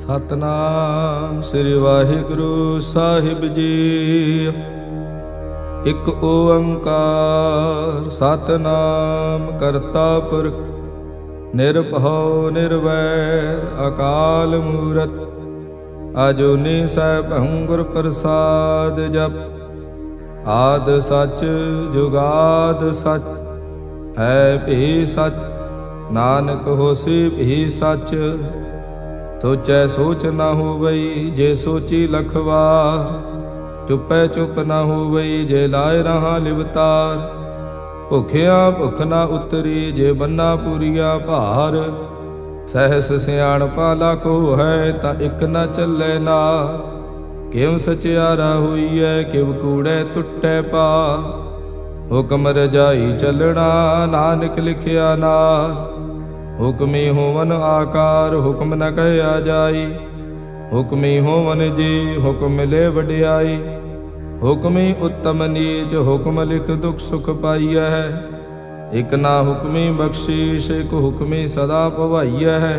सतनाम श्री वाहिगुरु साहिब जी। एक ओंकार सतनाम करता पुरख निरभव निर्वैर अकाल मूरत अजूनी सैभं गुर प्रसाद जप। आद सच जुगाद सच है भी सच नानक होसी भी सच। सोचै सोच न होवई जे सोची लखवार। चुपै चुप न होवई जे लाए रहा लिवतार। भुखिया भुख न उतरी जे बन्ना पूरिया भार। सहस सियाणपा लाखो है ता इक न चलै नार। किव सचियारा होईऐ किव कूड़ै टुटै पार। हुक्म रजाई चलना नानक लिखिया नार। हुक्मी होवन आकार हुक्म न कहया जाई। हुक्मी होवन जी हुक्म मिले वडियाई। हुक्मी उत्तम नीच हुक्म लिख दुख सुख पाइया है। एक ना हुक्मी बख्शीश एक हुक्मी सदा पवाइया है।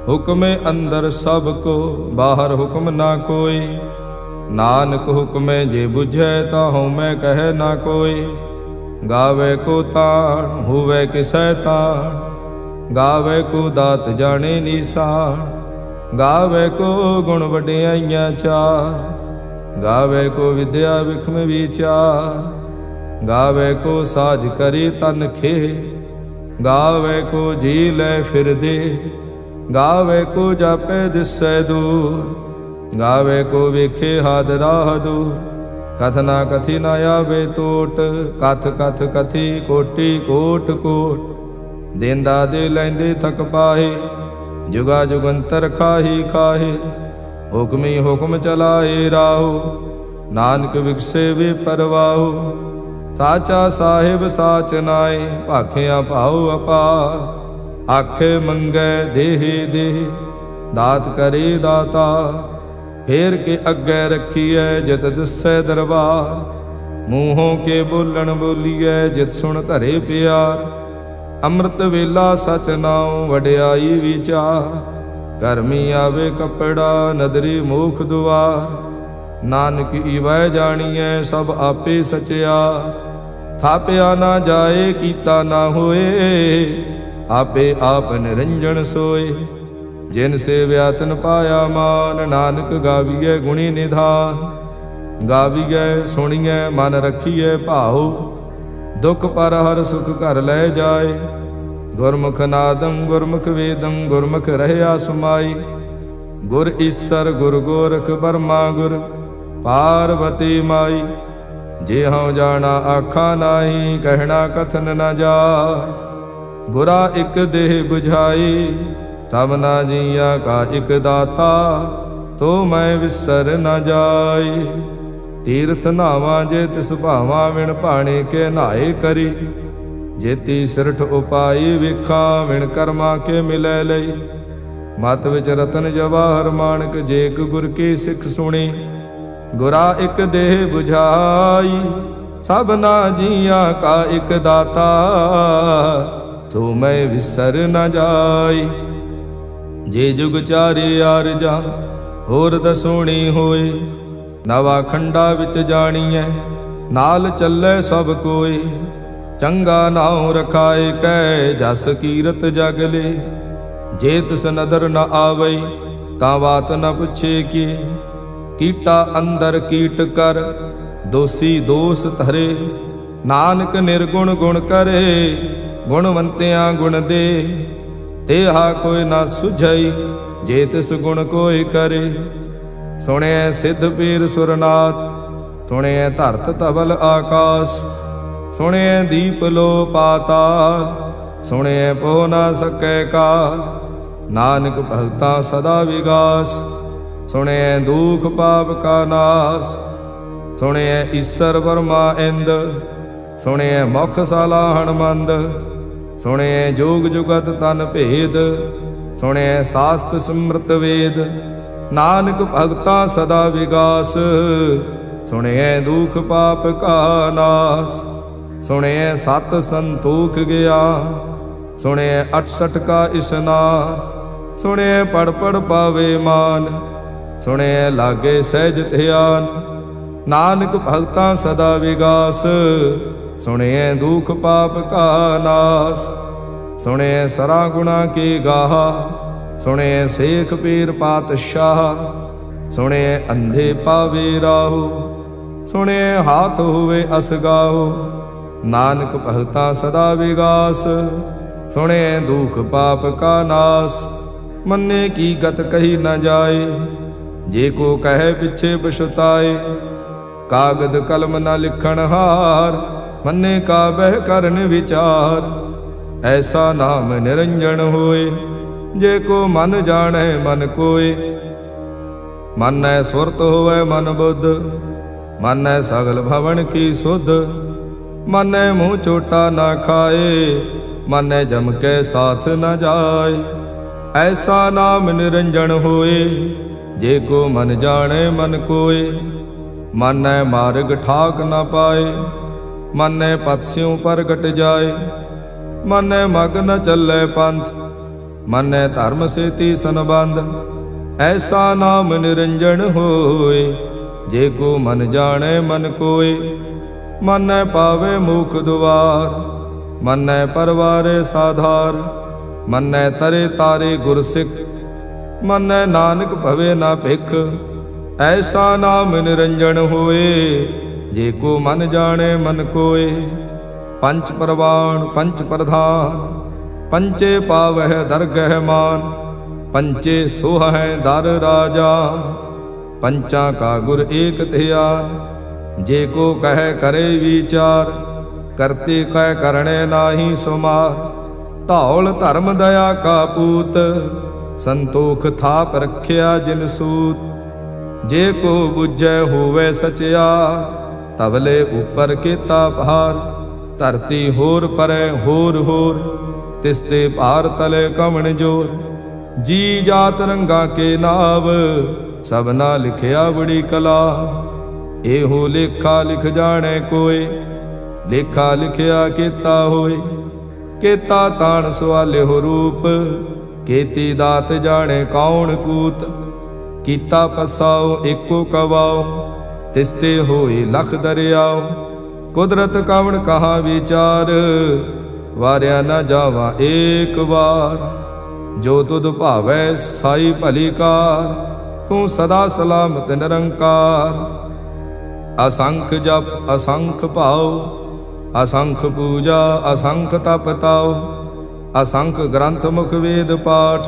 हुक्मे अंदर सबको बाहर हुक्म ना कोई। नानक हुक्मे जे बुझै ताहु मैं कहे ना कोई। गावे को ताण हुवे किसै ताण। गावे को दात जाने निशान। गावे को गुण वडियाइयां चार। गावे को विद्या विखम विचार। गावे को साज करी तन खे। गावे को जी लै फिर दे। गावे को जापे दिसै दूर। गावे को वेखे हाद राह दूर। कथ ना कथी ना आवे टोट। कथ कथ कथी कोटि कोट कोट। देंदा दे लैंदे थक पाहे। जुगा जुगंतर खाही खाहे। हुक्मी हुक्म चलाए राहो। नानक विकसे वे परवाहो। साचा साहिब साच नाए भाखिया भाओ अपार। आखे मंगै देहे देह दात करे दाता। फेर के अग्गै रखिए जित दिसै दरबार। मूहों के बोलन बोलिए जित सुन धरे प्यार। अमृत वेला सच नाउ वड्याई विचार। करमी आवे कपड़ा नदरी मुख दुआर। नानक इवै जानिए सब आपे सचिया। थाप्या ना जाए कीता ना होए। आपे आप निरंजन सोए। जिन से व्यातन पाया मान। नानक गाविए गुणी निधान। गाविए सुनिए मन रखिए भाओ। दुख पर हर सुख घर लै जाए। गुरमुख नादम गुरमुख वेदम गुरमुख रहया समाई। गुर ईसर गुर गोरख बर्मा गुर पार्वती माई। जे हूँ जाना आखा नाही कहना कथन न जाय। गुरा एक देह बुझाई सबना जिया का एक दाता। तो मैं विसर न जाई। तीर्थ नावा जे तिस भावा विण भाणे के नाए करी। जेती सिरठ उपाई विखा विण कर्मा के मिलै लई। मत विच रतन जवाहर माणक जेक गुर की सिख सुनी। गुरा एक देह बुझाई सबना जिया का एक दाता। तो मैं विसर न जाई। जे जुग चारे आरजा होर दसोणी होए। नवा खंडा विच जानिए नाल चलै सब कोई। चंगा नाउ रखाए कै जस कीरत जग ले। जे तिस नदर न आवई ता बात न पुछे की। कीटा अंदर कीट कर दोषी दोष धरे। नानक निर्गुण गुण करे गुणवंतियां गुण दे। तेहा कोई ना सुझई जे तिस गुण कोई करे। सुने सिद्ध पीर सुरनाथ सुने धरत धवल आकाश। सुने दीप लो पाताल सुने पो ना सकै काल। नानक भगता सदा विगास सुने दुख पाप का नाश। सुने ईसर वर्मा इंद सुने मुख साला हणमंद। सुने जोग जुगत तन भेद सुने शास्त्र सिमृत वेद। नानक भगता सदा विगास सुनिए दुख पाप का नाश। सुनिए सत संतोख ज्ञान सुनिए 68 का स्नान। सुने पढ़ पढ़ पावे मान, सुने लागे सहज ध्यान। नानक भगतां सदा विगास, सुने दुख पाप का नाश। सुने सरा गुणा की गाहा, सुने शेख पीर पातशाह। सुने अंधे पावे राहु, सुने हाथ हुए असगाहो। नानक भगतां सदा विगास, सुने दुख पाप का नाश। मन्ने की गत कही न जाए, जे को कहे पिछे पछताए। कागद कलम न लिखण हार, मन्ने का बह करन विचार। ऐसा नाम निरंजन होए, जे को मन जाने मन कोय। मन सुरत होवे मन बुद्ध, मन सगल भवन की सुध। मन मुँह चोटा न खाए, मन जम के साथ न जाए। ऐसा नाम निरंजन होए, जे को मन जाने मन कोय। मन मार्ग ठाक न पाए, मन पत्स्यों प्रगट जाए। मन मग न चले पंथ, मन धर्म से तीसन बंध। ऐसा नाम निरंजन होए, जे को मन जाने मन कोय। मन पावे मुख दुआर, मन परवारे साधार। मन तरे तारे गुर सिख, मन नानक भवे ना भिख। ऐसा नाम निरंजन होए, जे को मन जाने मन कोय। पंच परवान पंच प्रधान, पंचे पावह दरगह मान। पंचे सोह दर राजा, पंचा का गुर एक ध्यान। जे को कह करे विचार, करते कह करने नाहि सुमार। धौल धर्म दया का पूत, संतोख थाप रख्या जिन सूत। जे को बुझै होवे सचियार, तबले ऊपर केता भार। धरती होर परै होर होर, तिसते भार तले कमण जोर। जी जात रंगा के नाव, सबना लिखिया बड़ी कला। एहो लेखा लिख जाने कोय, लेखा लिखिया केता होय। केता ताण सवाले हो रूप, केती दात जाने कौन कूत। कीता पसाओ एको कवाओ, तिसते होए लख दरियाओ। कुदरत कवण कहा विचार, वारिया न जावा एक बार। जो तुद भावै साई भली कार, तू सदा सलामत निरंकार। असंख जप असंख भाव, असंख पूजा असंख तप ताओ। असंख ग्रंथ मुख वेद पाठ,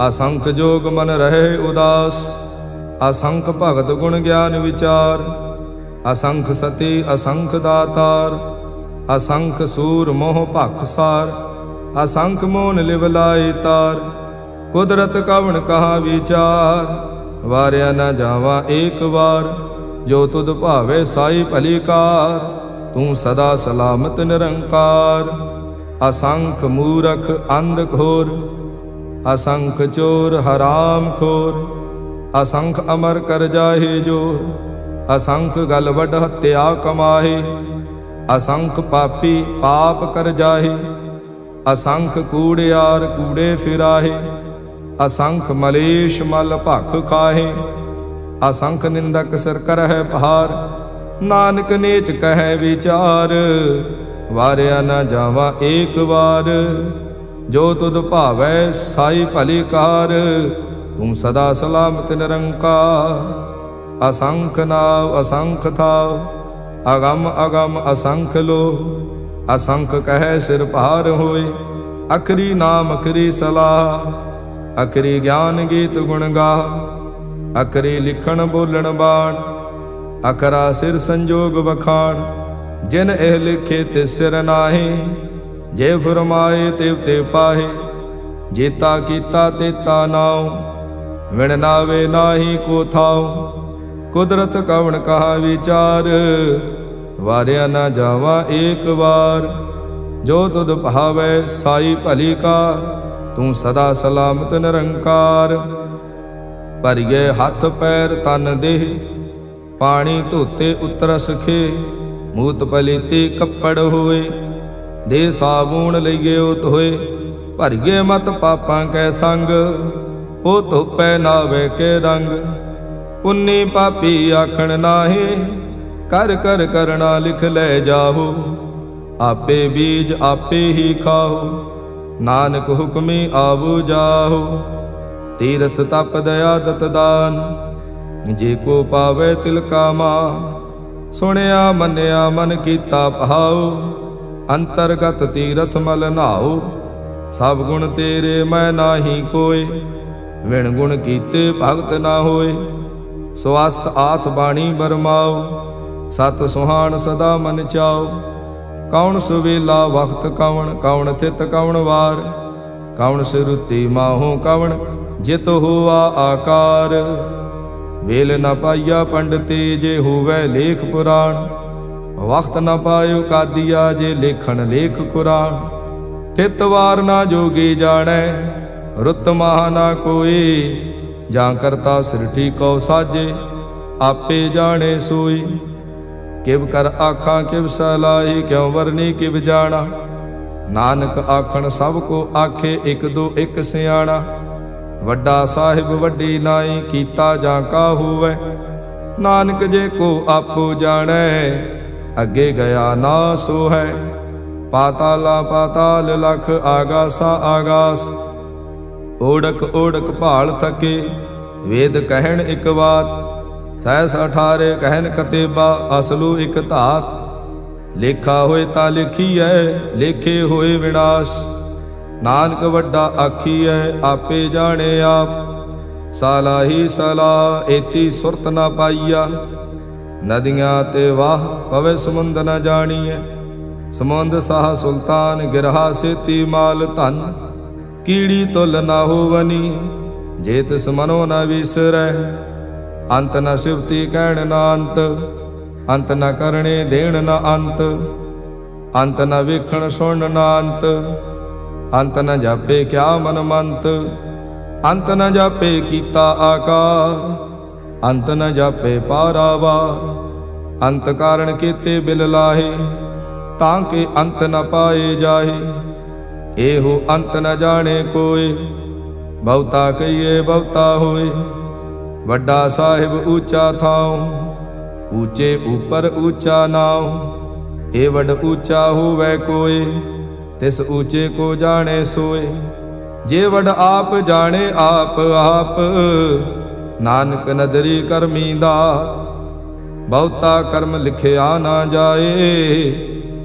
असंख जोग मन रहे उदास। असंख भगत गुण ज्ञान विचार, असंख सती असंख दातार। असंख सूर मोह भख सार, असंख मोन लिव लाई तार। कुदरत कवण कहा विचार, वारिया न जावा एक बार। जो तुद भावे साई भली कार, तू सदा सलामत निरंकार। असंख मूरख अंध घोर, असंख चोर हराम खोर। असंख अमर कर जाहे जोर, असंख गल वड हत्या कमाहे। असंख पापी पाप कर जाहे, असंख कूड़ियार कूड़े फिराहे। असंख मलेश मल भख खाहे, असंख निंदक सिर करह भार। नानक नीच कह विचार, वारिया न जावा एक बार। जो तुद भावै साई भली कार, तू सदा सलामत निरंकार। असंख नाव असंख थाव, अगम अगम असंख लो। असंख कह सिर भार होए, अखरी नाम अखरी सलाह। अखरी ज्ञान गीत गुण गाह, अखरी लिखण बोलण बाण। अखरा सिर संजोग वखाण, जिन एह लिखे तिस सिर नाहे। जे फुरमाए तिव ते पाहे, जेता कीता तेता नाव। विण नावे नाही को थाव, कुदरत कवण कहा विचार। वारिया न जावा एक बार। जो तुद भावै साई भली का, तू सदा सलामत निरंकार। भरिए हथ पैर तन देह, पानी धोते उतरस खे। मूत पलीती कपड़ होए, दे साबुन लईए उत होए। भरिए मत पापां कै संग, ओ धोपै नावे के रंग। पुन्नी पापी आखण नाहे, कर कर करना लिख ले जाहो। आपे बीज आपे ही खाओ, नानक हुक्मी आवो जाहो। तीरथ तप दया दत दान, जे को पावे तिलका मान। सुनिया मन्या मन कीता भाओ, अंतरगत तीरथ मल नहाओ। सब गुण तेरे मैं नाही कोय, विण गुण कीते भगत ना होए। स्वास्थ आथ बाणी बरमाओ, सत सुहान सदा मन चाओ। कौन सुवेला वक्त कौन, कौन थित कौन वार। कौन सिरुति माहो कौन, जित हुआ आकार। वेल न पाइया पंडिते, जे हुवै लेख पुराण। वक्त न पायो कादिया, जे लेखन लेख कुरान। थित वार ना जोगी जानै, रुत माह ना कोई। जां करता सृष्टि को साजे, आपे जाने सोई। किव कर आखां किव सलाही, क्यों वरनी किव जाना। नानक आखण सब को आखे, एक दो एक सियाणा। वड्डा साहिब वड्डी नाई, कीता जां का होवै। नानक जे को आपो जानै, अगे गया ना सो है। पाताला पाताल लख, आगासा आगास। ओढ़क ओढ़क भाल थके, वेद कहन एक बात। सहस 18 कहन कतेबा, असलू एक धात। लेखा होए ता लिखीऐ, लेखे होए विनाश। नानक वड्डा आखीऐ, आपे जाने आप। सालाही सलाह, एती सुरत ना पाईया। नदियाँ ते वाह, पवे समुंद न जानिए। समुंद साह सुल्तान, गिरहा सेती माल धन। कीड़ी तुल ना होवनी, जे तिस मनो न विसरै। अंत न सिवती कहण न अंत, अंत न करणे देण न अंत। अंत न वेखण सुन न अंत, अंत न जापे क्या मन मंत। अंत न जापे कीता आकार, अंत न जापे पारावार। अंत कारण केते बिल लाहे, तांके अंत न पाए जाहे। एहो अंत न जाने कोय, बहुता कहिए बहुता होए। वड्डा साहिब ऊंचा थाओ, ऊंचे ऊपर ऊंचा नाओ। ए वड ऊंचा होवै कोय, तिस ऊंचे को जाने सोए। जे वड आप जाने आप आप, नानक नदरी करमी दात। बहुता कर्म लिखिया ना जाए,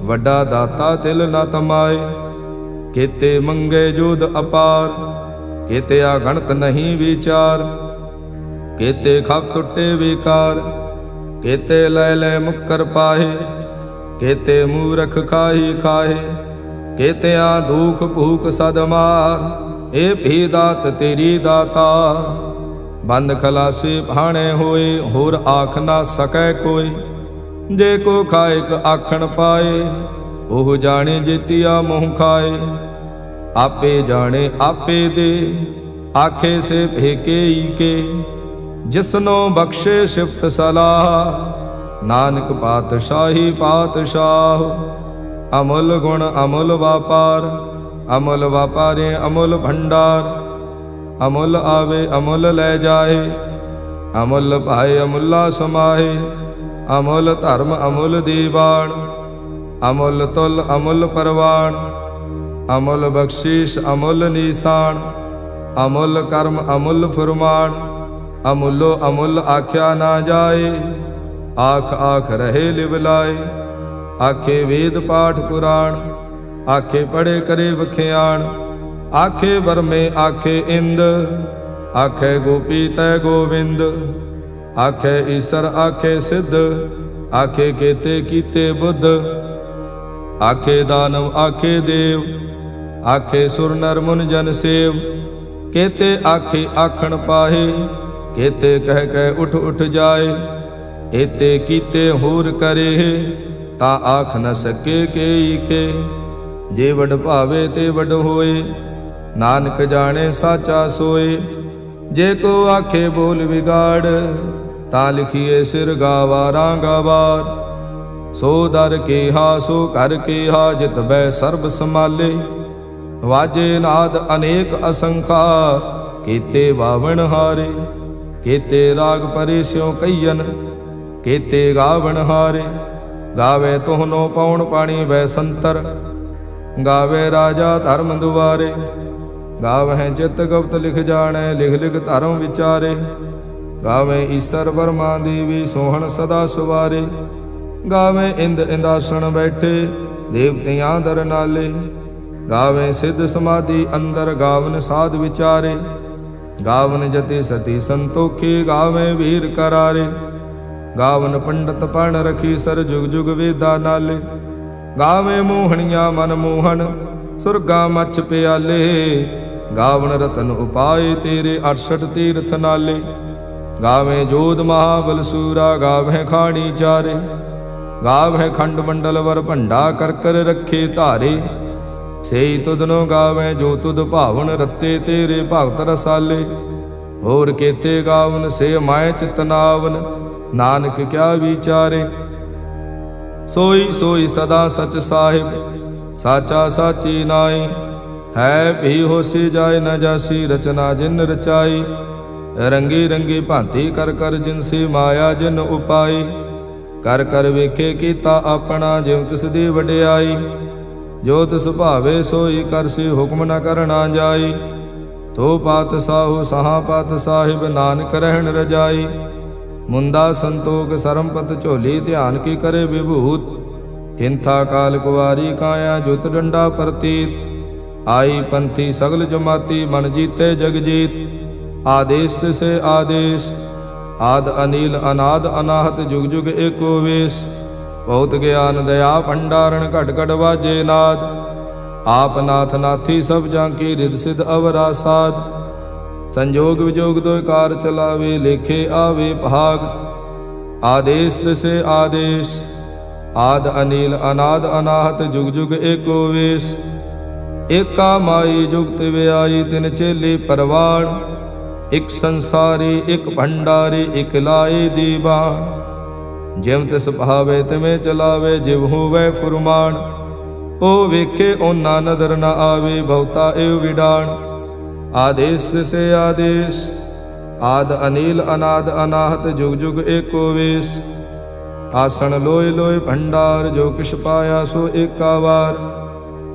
वड्डा दाता तिल न तमाए। केते मंगे जोध अपार, केते अगणत नहीं विचार। केते खप टुटे विकार, केते लय लय मुक्कर पाहे। केते मूरख खाही खाहे, केतिया दुख भूख सदमार। ए भी दात तेरी दाता, बंद खलासी भाणे होए। होर आख ना सकै कोई, जे को खाएक आखण पाए। ओह जाने जेतिया मुँह खाए। आपे जाने आपे दे, आखे से भेके ही के। जिसनो बख्शे शिफ्त सलाह, नानक पातशाही पातशाह। अमुल गुण अमुल व्यापार, अमुल व्यापारे अमुल भंडार। अमुल आवे अमुल ले जाए, अमुल पाए अमुल्ला समाहे। अमुल धर्म अमुल दीवान, अमुल तुल अमुल परवान। अमुल बख्शीश अमुल निशान, अमुल कर्म अमुल फुरमान। अमुलो अमुल आख्या ना जाए, आख आख रहे लिवलाए। आखे वेद पाठ पुराण, आखे पढ़े करे वख्याण। आखे बरमे आखे इंद, आखे गोपी तय गोविंद। आखे ईसर आखे सिद्ध, आखे केते कीते बुद्ध। आखे दानव आखे देव, आखे सुर नर मुन जन सेव। केते आखे आखण पाहे, केते कह कह उठ उठ जाए। एते कीते होर करे, ता आख न सके केई के। जे वड भावे ते वड होए, नानक जाने साचा सोए। जे को आखे बोल बिगाड़, ता लिखिए सिर गावारा गवार। सो दर के हा सो घर के हा, जित बै सर्ब संभाले। वाजे नाद अनेक असंखा, केते बावण हारे। केते राग परे स्यों कईयन, केते गावण हारे। गावे तोहनो पौण पाणी वै संतर, गावे राजा धर्म दुआरे। गावह चित गुप्त लिख जाने, लिख लिख धर्म विचारे। गावे ईसर वर्मा देवी सोहन सदा सुवारे। गावे इंद इंदासन बैठे, देवतियां दर नाले। गावे सिद्ध समाधि अंदर, गावन साध विचारे। गावन जति सती संतोखे, गावे वीर करारे। गावन पंडित पण रखी सर, जुग जुग वेदा नाले। गावे मोहनिया मन मोहन, सुरगा मच प्याले। गावन रतन उपाय तेरे, 68 तीर्थ नाले। गावे जोध महाबल सूरा, गावे खाणी चारे। गावे खंड मंडल वर भंडा, कर कर रखे धारे। सेई तुधनो गावे जो तुध भावन, रत्ते तेरे भगत रसाले। होर केते गावन से माय चितनावन, नानक क्या विचारे। सोई सोई सदा सच साहिब, साचा साची नाई। है भी होसी जाय न जासी, रचना जिन रचाई। रंगी रंगी भांति कर कर, जिनसी माया जिन उपाई। कर कर वेखे कीता अपना, जिव तिस दी वडियाई। जो तिस भावे सोई करसी, हुक्म न करना जाई। तो पात साहु सहा पात साहिब, नानक रहन रजाई। मुंदा संतोख सरमपत झोली, ध्यान की करे विभूत। किंथा काल कुवारी काया, जुत डंडा प्रतीत। आई पंथी सगल जमाती, मन जीते जग जीत। आदेश से आदेश, आद अनिल अनाद अनाहत, जुग जुग एको वेश। बहुत ज्ञान दया भंडारण, घट घट वाजे नाद। आप नाथ नाथी सब जांकी, रिद सिद्ध अवरा साध। संजोग विजोग दो कार चलावे, लेखे आवे भाग। आदेश से आदेश, आद अनिल अनाद अनाहत, जुग जुग एको वेश। एका माई जुगत व्याई, तिन चेली परवाण। एक संसारी एक भंडारी, एक लाए दीवान। जिम तिस भावे तिमें चलावे, जिव होवे फुरमान। ओ वेखे ओना नदर न आवे, बहुता एव विडाण। आदेश से आदेश, आद अनिल अनाद अनाहत, जुग जुग एको वेश। आसन लोय लोय भंडार, जो किश पाया सो एका वार।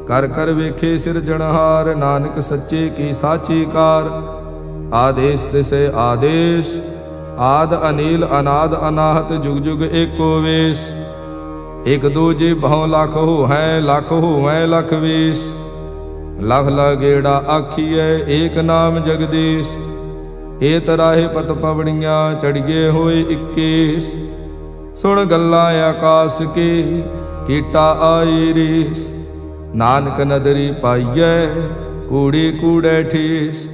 कर कर वेखे सिरजनहार, नानक सच्चे की साची कार। आदेश से आदेश, आद अनिल अनाद अनाहत, जुग जुग एको वेश। एक दूजे बहु लाख हो हैं, लाख हो हैं लख वेश। लख लगेड़ा आखिए, एक नाम जगदीश। ए तराहे पत पवड़ियां, चढ़िए होए 21। सुन गल्ला आकाश के, कीटा आई रीस। नानक नदरी पाइए, कूड़ी कूड़े ठीस।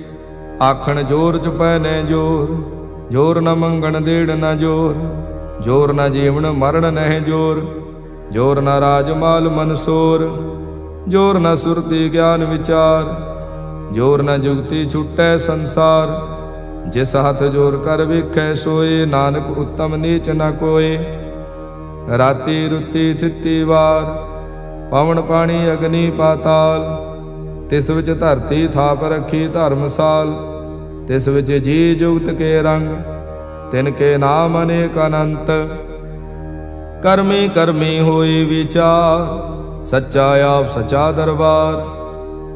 आखण जोर चुपै ने जोर, जोर न मंगण देड़ न जोर। जोर न जीवन मरण नह जोर, जोर न राजमाल मनसोर। जोर न सुरति ज्ञान विचार, जोर न जुगति छुटै संसार। जिस हाथ जोर कर विखै सोए, नानक उत्तम नीच न कोय। राति रुति थिति वार, पवन पानी अग्नि पाताल। तिस विच धरती थाप रखी धर्मसाल। तिस विच जी जुगत के रंग, तिनके नाम अनेक अनंत। कर्मी कर्मी होई विचार, सच्चा आप सच्चा दरबार।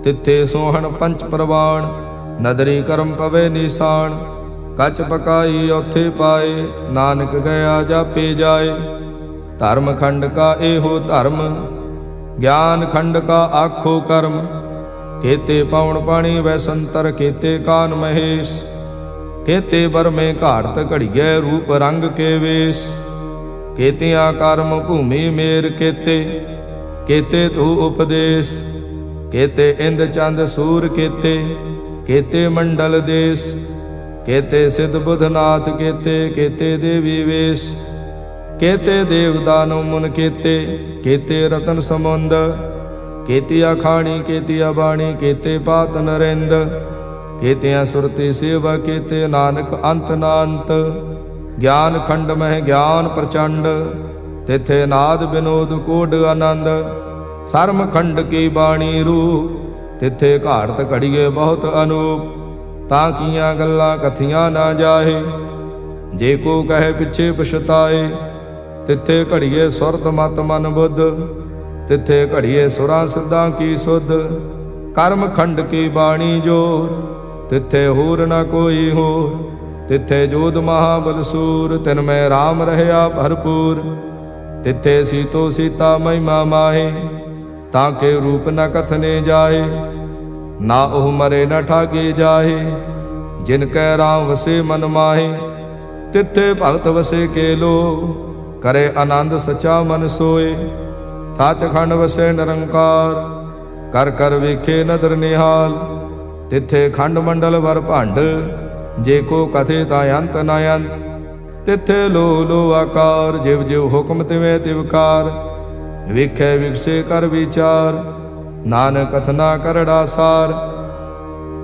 तिथे सोहन पंच प्रवाण, नदरी कर्म पवे निशान। कच पकाई औथे पाए, नानक गया जापे जाए। धर्म खंड का एहो धर्म, ज्ञान खंड का आखो कर्म। केते पौण पाणी वै संतर, केते कान महेश। केते बर में घाड़त घड़िए, रूप रंग के वेश। केतिया कर्म भूमि मेर केते, केते तू उपदेश। केते इंद चंद सूर केते, केते मंडल देश। केते सिद्ध बुधनाथ केते, केते देवी वेश। केते देव दानव मुन केते, केते रतन समुंद। केतिया खाणी केतिया बाणी, केते पात नरेंद। केतिया सुरति सेवा, केते नानक अंत नांत। ज्ञान खंड मह ज्ञान प्रचंड, तिथे नाद विनोद कोड आनंद। सर्म खंड की बाणी रूप, तिथे घाड़त घड़िए बहुत अनूप, ताकियां गल्लां कथियां ना जाहे। जे को कहे पिछे पछताए, तिथे घड़िए सुरत मत मन बुद्ध, तिथे घड़िए सुरां सिद्धां की सुध। कर्म खंड की बाणी जोर, तिथे होर न कोई होर। तिथे जोध महाबल सूर, तिनमें राम रहया भरपूर। तिथे सीतो सीता महिमा माहे, ताके रूप न कथने जाए। ना ओह मरे न ठागे जाहे, जिनकै राम वसे मन माहे। तिथे भगत वसे केलो, करे आनंद सचा मन सोए। सचखंड वसे निरंकार, कर कर वेखे नदर निहाल। तिथे खंड मंडल वर भंड, जे को कथे ता अंत न अंत। तिथे लो लो आकार, जिव जिव हुक्म तिवें तिवकार। वेखे विकसे कर विचार, नानक कथना करड़ा सार।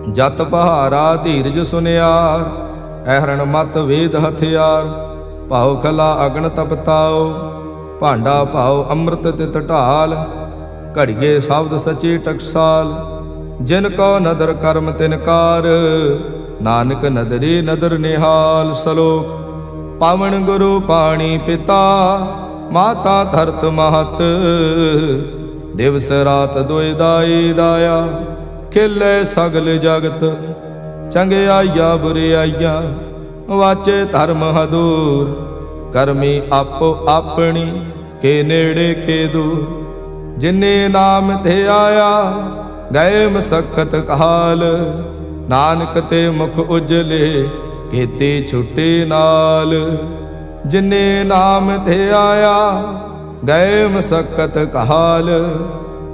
जत पहारा धीरज सुनियार, अहरण मत वेद हथियार। भाव खला अग्न तपताओ, भांडा भाव अमृत तित ढाल। घड़िए शब्द सची टकसाल, जिनको नदर कर्म तिनकार। नानक नदरी नदर निहाल। सलोक पावन गुरु पाणी पिता, माता धरत महत। दिवस रात दुई दाई दाया, खिले सगल जगत। चंगियाइया बुरियाइया, वाचे धर्म हदूर। करमी आपो अपनी, के नेड़े के दूर। जिन्ने नाम थे आया, गए मसक्कत काल। नानक ते मुख उजले, केती छुट्टी नाल। जिन्ने नाम थे आया, गए मसक्कत काल।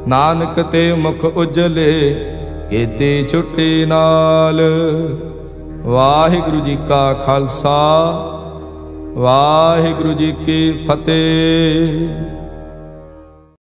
नानक ते मुख उजले, केती छुट्टी नाल। वाहिगुरु जी का खालसा, वाहिगुरु जी की फतेह।